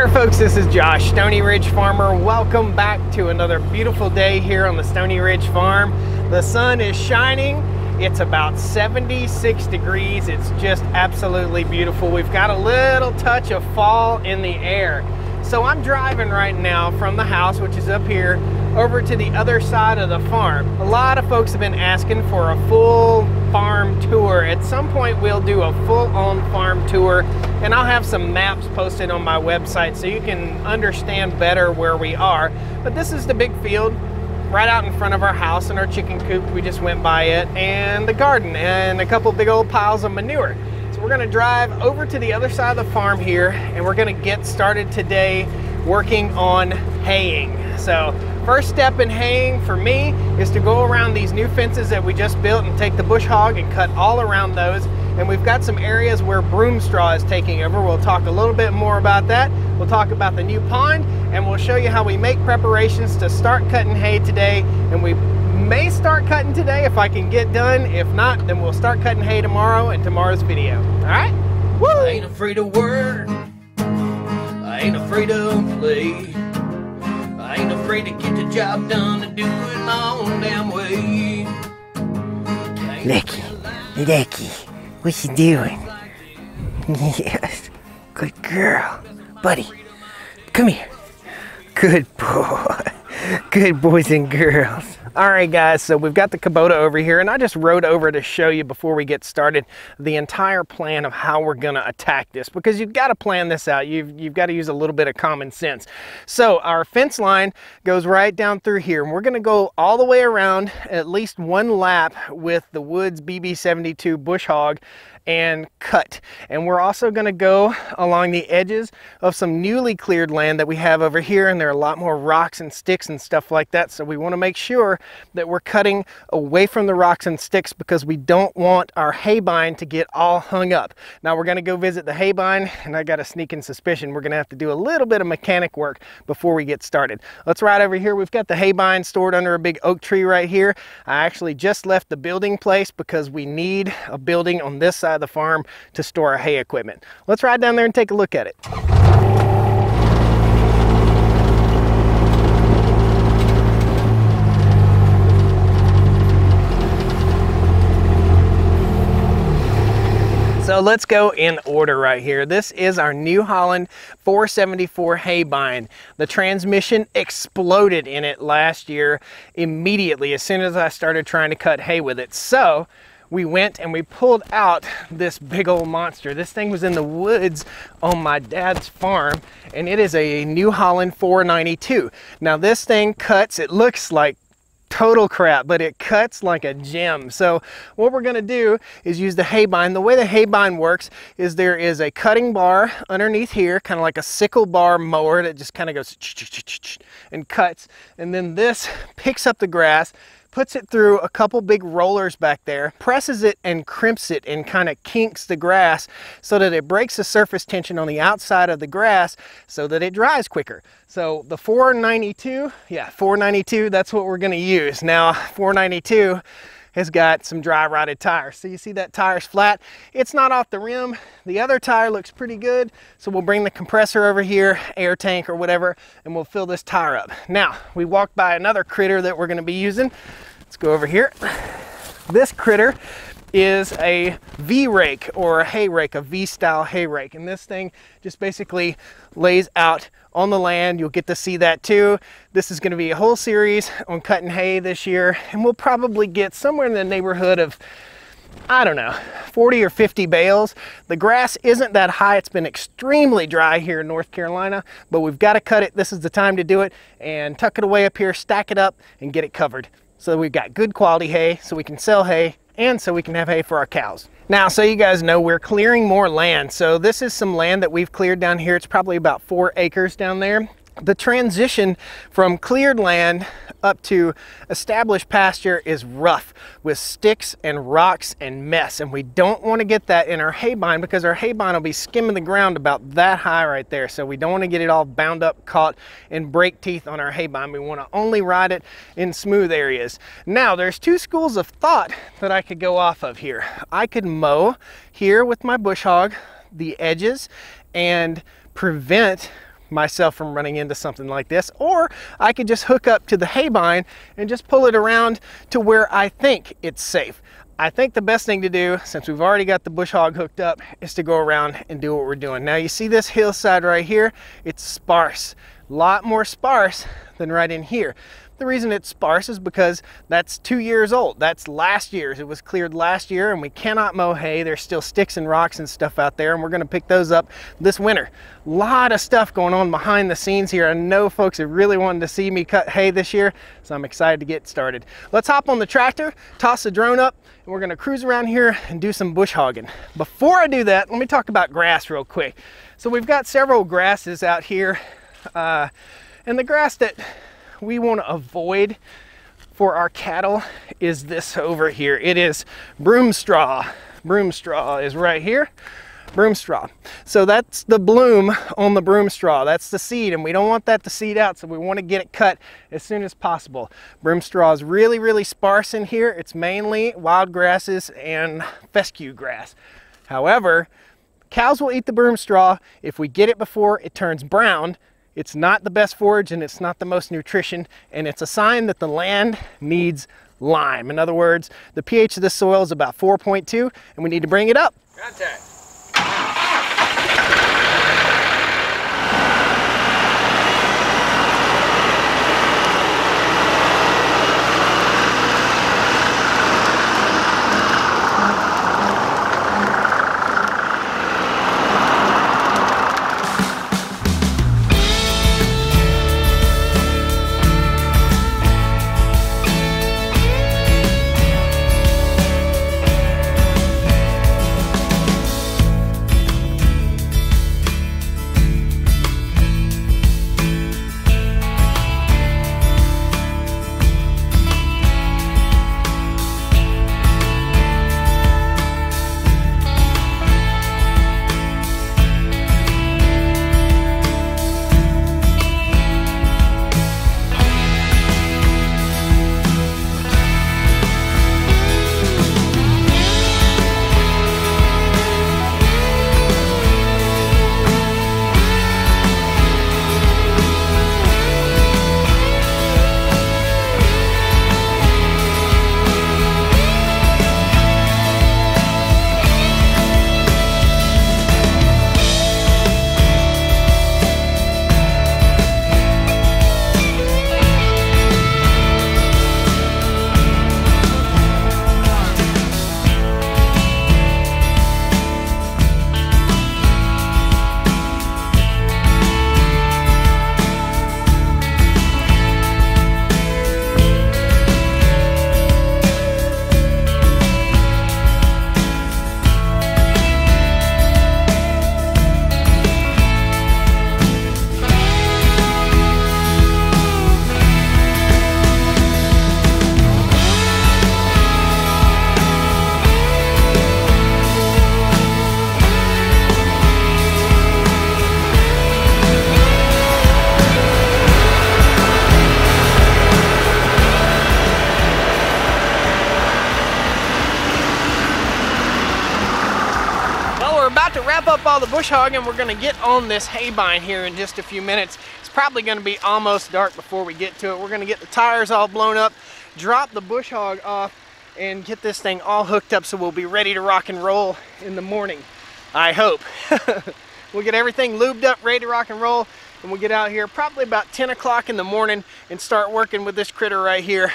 there folks, this is Josh, Stony Ridge Farmer. Welcome back to another beautiful day here on the Stony Ridge Farm. The sun is shining. It's about 76 degrees. It's just absolutely beautiful. We've got a little touch of fall in the air. So I'm driving right now from the house, which is up here, over to the other side of the farm. A lot of folks have been asking for a full farm tour. At some point we'll do a full-on farm tour, and I'll have some maps posted on my website so you can understand better where we are. But this is the big field right out in front of our house, and our chicken coop, we just went by it, and the garden, and a couple big old piles of manure. So we're gonna drive over to the other side of the farm here, and we're gonna get started today working on haying. So first step in haying for me is to go around these new fences that we just built and take the bush hog and cut all around those. And we've got some areas where broom straw is taking over. We'll talk a little bit more about that. We'll talk about the new pond, and we'll show you how we make preparations to start cutting hay today. And we may start cutting today if I can get done. If not, then we'll start cutting hay tomorrow in tomorrow's video. All right? Woo! I ain't afraid of work. I ain't afraid of play. I ain't afraid to get the job done and do it my own damn way. Lucky, what you doing? Yes, good girl. Buddy, come here. Good boy. Good boys and girls. All right guys, so we've got the Kubota over here, and I just rode over to show you before we get started the entire plan of how we're gonna attack this, because you've got to plan this out. You've got to use a little bit of common sense. So our fence line goes right down through here, and we're gonna go all the way around at least one lap with the Woods BB72 bush hog and cut. And we're also going to go along the edges of some newly cleared land that we have over here, and there are a lot more rocks and sticks and stuff like that, so we want to make sure that we're cutting away from the rocks and sticks because we don't want our hay bine to get all hung up. Now we're going to go visit the hay bine, and I got a sneaking suspicion we're going to have to do a little bit of mechanic work before we get started. Let's ride over here. We've got the hay bine stored under a big oak tree right here. I actually just left the building place because we need a building on this side of the farm to store our hay equipment. Let's ride down there and take a look at it. So let's go in order right here. This is our New Holland 474 hay bine. The transmission exploded in it last year immediately as soon as I started trying to cut hay with it. So we went and we pulled out this big old monster. This thing was in the woods on my dad's farm, and it is a New Holland 492. Now this thing cuts, it looks like total crap, but it cuts like a gem. So what we're gonna do is use the hay bine. The way the hay bine works is there is a cutting bar underneath here, kind of like a sickle bar mower that just kind of goes and cuts. And then this picks up the grass, puts it through a couple big rollers back there, presses it and crimps it and kind of kinks the grass so that it breaks the surface tension on the outside of the grass so that it dries quicker. So the 492, that's what we're gonna use. Now 492 has got some dry rotted tires. So you see that tire's flat. It's not off the rim. The other tire looks pretty good. So we'll bring the compressor over here, air tank or whatever, and we'll fill this tire up. Now, we walked by another critter that we're gonna be using. Let's go over here. This critter is a V-rake or a hay rake, a V-style hay rake. And this thing just basically lays out on the land. You'll get to see that too. This is going to be a whole series on cutting hay this year, and we'll probably get somewhere in the neighborhood of, I don't know, 40 or 50 bales. The grass isn't that high. It's been extremely dry here in North Carolina, but we've got to cut it. This is the time to do it, and tuck it away up here, stack it up, and get it covered. So we've got good quality hay so we can sell hay, and so we can have hay for our cows. Now, so you guys know, we're clearing more land. So this is some land that we've cleared down here. It's probably about 4 acres down there. The transition from cleared land up to established pasture is rough with sticks and rocks and mess, and we don't want to get that in our hay bine because our hay bine will be skimming the ground about that high right there. So we don't want to get it all bound up, caught in brake teeth on our hay bine. We want to only ride it in smooth areas. Now there's 2 schools of thought that I could go off of here. I could mow here with my bush hog the edges and prevent myself from running into something like this, or I could just hook up to the hay bine and just pull it around to where I think it's safe. I think the best thing to do, since we've already got the bush hog hooked up, is to go around and do what we're doing. Now you see this hillside right here, it's sparse, a lot more sparse than right in here. The reason it's sparse is because that's 2 years old. That's last year's. It was cleared last year and we cannot mow hay. There's still sticks and rocks and stuff out there, and we're gonna pick those up this winter. A lot of stuff going on behind the scenes here. I know folks have really wanted to see me cut hay this year, so I'm excited to get started. Let's hop on the tractor, toss the drone up, and we're gonna cruise around here and do some bush hogging. Before I do that, let me talk about grass real quick. So we've got several grasses out here, and the grass that we want to avoid for our cattle is this over here. It is broom straw. Broom straw is right here. Broom straw. So that's the bloom on the broom straw. That's the seed, and we don't want that to seed out, so we want to get it cut as soon as possible. Broom straw is really, really sparse in here. It's mainly wild grasses and fescue grass. However, cows will eat the broom straw. If we get it before it turns brown, it's not the best forage and it's not the most nutrition, and it's a sign that the land needs lime. In other words, the pH of the soil is about 4.2 and we need to bring it up. Contact. Up all the bush hogging, we're going to get on this hay bine here in just a few minutes. It's probably going to be almost dark before we get to it. We're going to get the tires all blown up, drop the bush hog off, and get this thing all hooked up so we'll be ready to rock and roll in the morning. I hope. We'll get everything lubed up, ready to rock and roll, and we'll get out here probably about 10 o'clock in the morning and start working with this critter right here.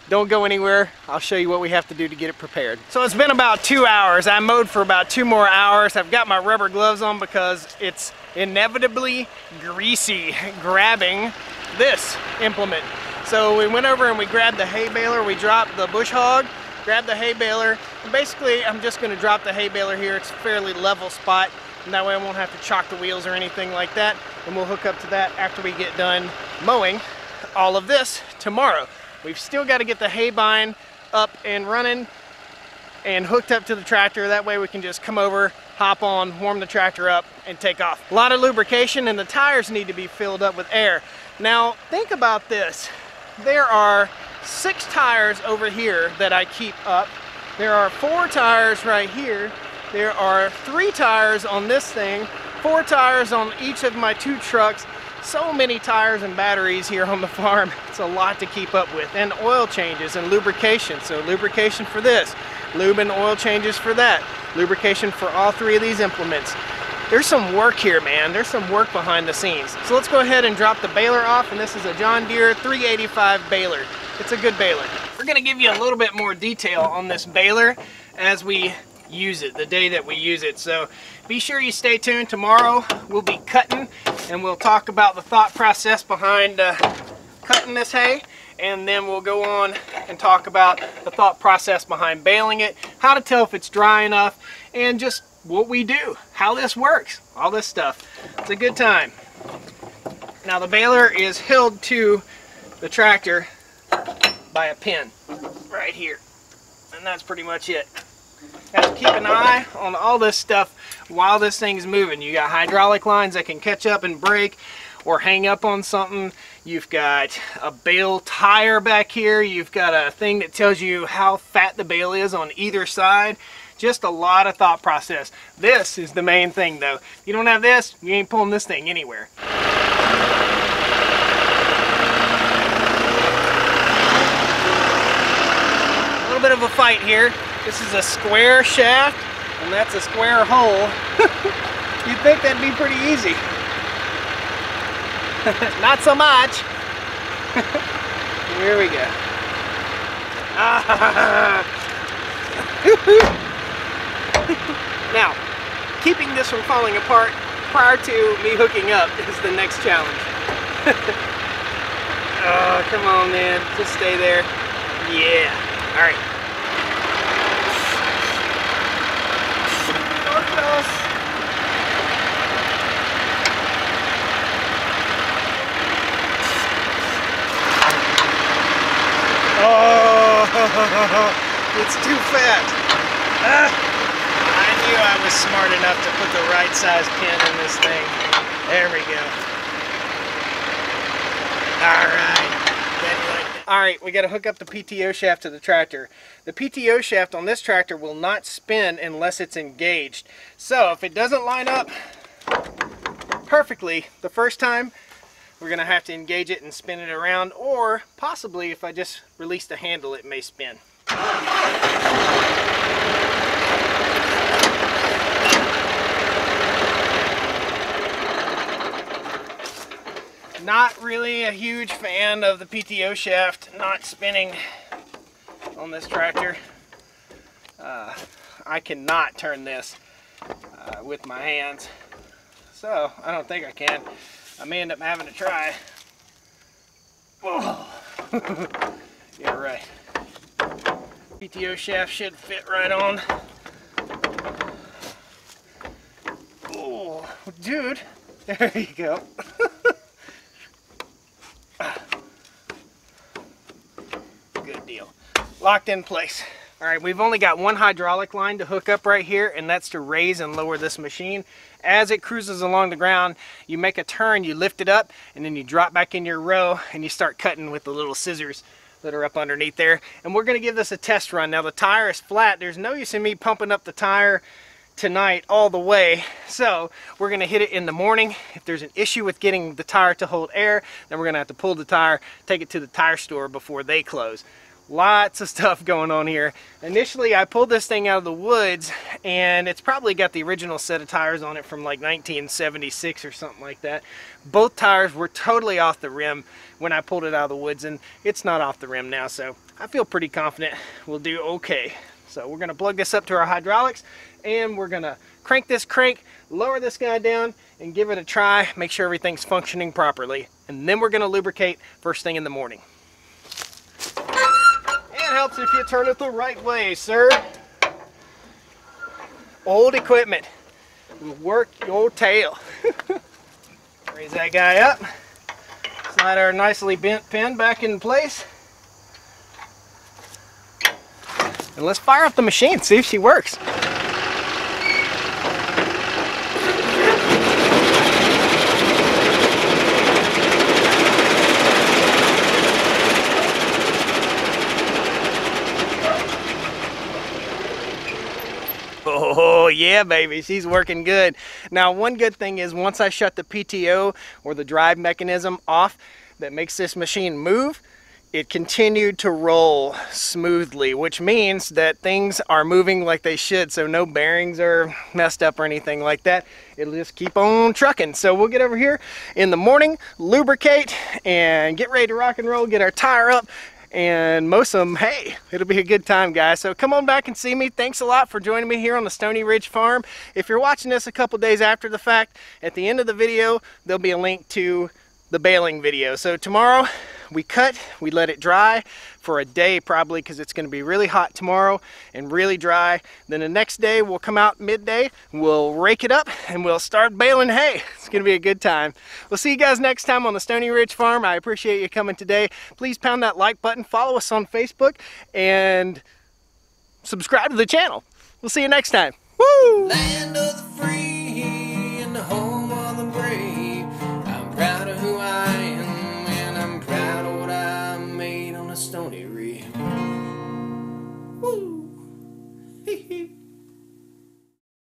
Don't go anywhere. I'll show you what we have to do to get it prepared. So it's been about 2 hours. I mowed for about 2 more hours. I've got my rubber gloves on because it's inevitably greasy grabbing this implement. So we went over and we grabbed the hay baler. We dropped the bush hog, grabbed the hay baler. And basically, I'm just gonna drop the hay baler here. It's a fairly level spot, and that way I won't have to chock the wheels or anything like that. And we'll hook up to that after we get done mowing all of this tomorrow. We've still got to get the hay bine up and running and hooked up to the tractor. That way we can just come over, hop on, warm the tractor up, and take off. A lot of lubrication, and the tires need to be filled up with air. Now, think about this. There are 6 tires over here that I keep up. There are 4 tires right here. There are 3 tires on this thing, 4 tires on each of my 2 trucks. So many tires and batteries here on the farm. It's a lot to keep up with. And oil changes and lubrication. So lubrication for this, lube and oil changes for that, lubrication for all 3 of these implements. There's some work here, man. There's some work behind the scenes. So let's go ahead and drop the baler off, and this is a John Deere 385 baler. It's a good baler. We're gonna give you a little bit more detail on this baler as we use it, the day that we use it. So be sure you stay tuned. Tomorrow we'll be cutting, and we'll talk about the thought process behind cutting this hay, and then we'll go on and talk about the thought process behind baling it, how to tell if it's dry enough, and just what we do, how this works, all this stuff. It's a good time. Now the baler is held to the tractor by a pin right here, and that's pretty much it. Have to keep an eye on all this stuff while this thing's moving. You got hydraulic lines that can catch up and break or hang up on something. You've got a bale tire back here. You've got a thing that tells you how fat the bale is on either side. Just a lot of thought process. This is the main thing though. If you don't have this, you ain't pulling this thing anywhere. A little bit of a fight here. This is a square shaft, and that's a square hole. You'd think that'd be pretty easy. Not so much. Here we go. Now, keeping this from falling apart prior to me hooking up is the next challenge. Oh, come on, man. Just stay there. Yeah. All right. Oh, it's too fat. I knew I was smart enough to put the right size pin in this thing. There we go. All right, we got to hook up the PTO shaft to the tractor. The PTO shaft on this tractor will not spin unless it's engaged. So if it doesn't line up perfectly the first time, we're going to have to engage it and spin it around, or possibly if I just release the handle, it may spin. Not really a huge fan of the PTO shaft not spinning on this tractor. I cannot turn this with my hands, so I don't think I can. I may end up having to try. Whoa. Yeah, right. PTO shaft should fit right on. Oh, dude, there you go. Good deal. Locked in place. All right, we've only got one hydraulic line to hook up right here, and that's to raise and lower this machine. As it cruises along the ground, you make a turn, you lift it up, and then you drop back in your row, and you start cutting with the little scissors that are up underneath there. And we're gonna give this a test run. Now the tire is flat. There's no use in me pumping up the tire tonight all the way, so we're gonna hit it in the morning. If there's an issue with getting the tire to hold air, then we're gonna have to pull the tire, take it to the tire store before they close. Lots of stuff going on here. Initially, I pulled this thing out of the woods, and it's probably got the original set of tires on it from like 1976 or something like that. Both tires were totally off the rim when I pulled it out of the woods, and it's not off the rim now, so I feel pretty confident we'll do okay. So we're gonna plug this up to our hydraulics, and we're gonna crank this crank, lower this guy down, and give it a try, make sure everything's functioning properly. And then we're gonna lubricate first thing in the morning. It helps if you turn it the right way, sir. Old equipment will work your tail. Raise that guy up. Slide our nicely bent pin back in place. And let's fire up the machine, see if she works. Oh Yeah, baby, she's working good. Now, one good thing is once I shut the PTO or the drive mechanism off that makes this machine move, it continued to roll smoothly, which means that things are moving like they should. So no bearings are messed up or anything like that. It'll just keep on trucking. So we'll get over here in the morning, lubricate, and get ready to rock and roll, get our tire up, and mow some hay. It'll be a good time, guys. So come on back and see me. Thanks a lot for joining me here on the Stony Ridge Farm. If you're watching this a couple days after the fact, at the end of the video, there'll be a link to the baling video. So tomorrow we cut, we let it dry for a day probably, because it's going to be really hot tomorrow and really dry. Then the next day we'll come out midday, we'll rake it up, and we'll start baling hay. It's going to be a good time. We'll see you guys next time on the Stony Ridge Farm. I appreciate you coming today. Please pound that like button, follow us on Facebook, and subscribe to the channel. We'll see you next time. Woo! Land of the free and the home of the brave. I'm proud of who I am, and I'm proud of what I made on a Stony Ridge. Woo!